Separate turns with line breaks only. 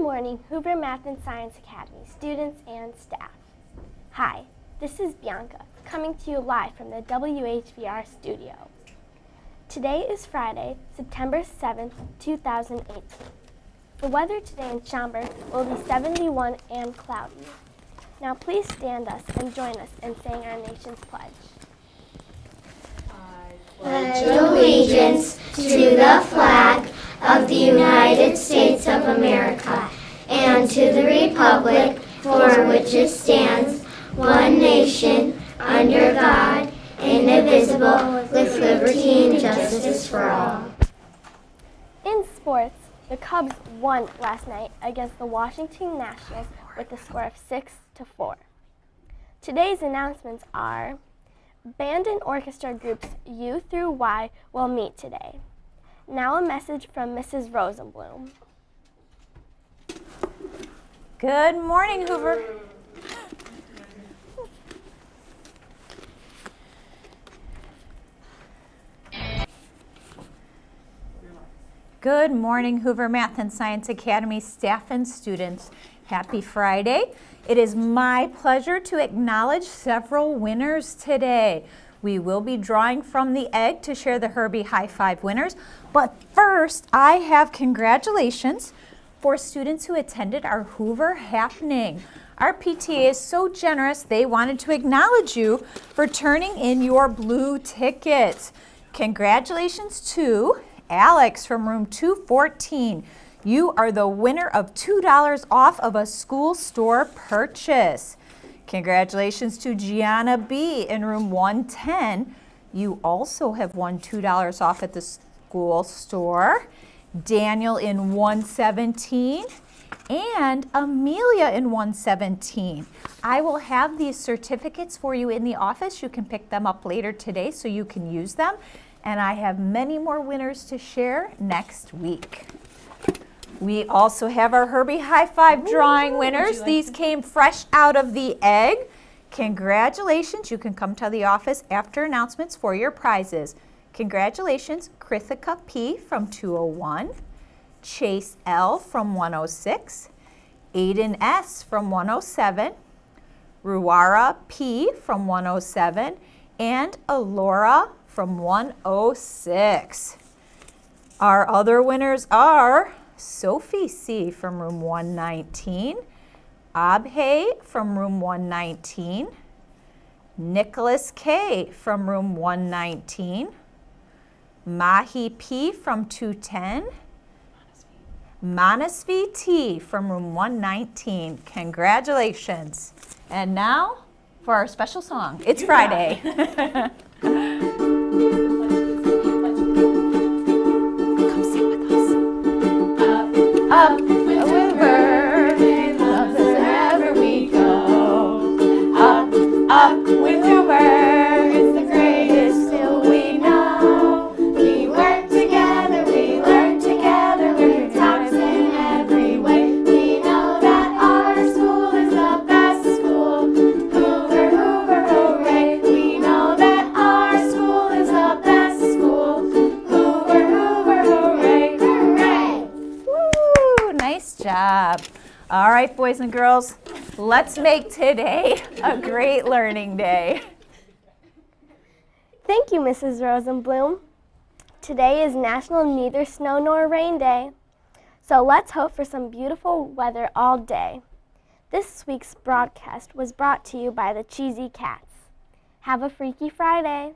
morning, Hoover Math and Science Academy students and staff. Hi, this is Bianca, coming to you live from the WHVR studio. Today is Friday, September 7th, 2018. The weather today in Schaumburg will be 71 and cloudy. Now please stand us and join us in saying our nation's pledge.
I pledge allegiance to the flag of the United States of America and to the republic for which it stands, one nation, under God, indivisible, with liberty and justice for all.
In sports, the Cubs won last night against the Washington Nationals with a score of 6-4. Today's announcements are: band and orchestra groups U through Y will meet today. Now a message from Mrs. Rosenblum.
Good morning, Hoover. Good morning, Hoover Math and Science Academy staff and students. Happy Friday. It is my pleasure to acknowledge several winners today. We will be drawing from the egg to share the Herbie High Five winners. But first, I have congratulations for students who attended our Hoover Happening. Our PTA is so generous, they wanted to acknowledge you for turning in your blue tickets. Congratulations to Alex from room 214. You are the winner of $2 off of a school store purchase. Congratulations to Gianna B. in room 110. You also have won $2 off at the school store. Daniel in 117 and Amelia in 117. I will have these certificates for you in the office. You can pick them up later today so you can use them. And I have many more winners to share next week. We also have our Herbie High Five drawing winners. These came fresh out of the egg. Congratulations. You can come to the office after announcements for your prizes. Congratulations, Krithika P. from 201, Chase L. from 106, Aiden S. from 107, Ruara P. from 107, and Alora from 106. Our other winners are Sophie C. from room 119, Abhay from room 119, Nicholas K. from room 119, Mahi P. from 210, Manasvi T. from room 119. Congratulations. And now for our special song. It's Friday. Up a river, wherever we go. Up with Hoover, it's the greatest still we know. We work together, we learn together, we're tops in every way. We know that our school is the best school. Hoover, Hoover, hooray. We know that our school is the best school. Hoover, Hoover, hooray, hooray. Woo, nice job. All right, boys and girls, let's make today a great learning day.
Thank you, Mrs. Rosenblum. Today is National Neither Snow Nor Rain Day, so let's hope for some beautiful weather all day. This week's broadcast was brought to you by the Cheesy Cats. Have a freaky Friday.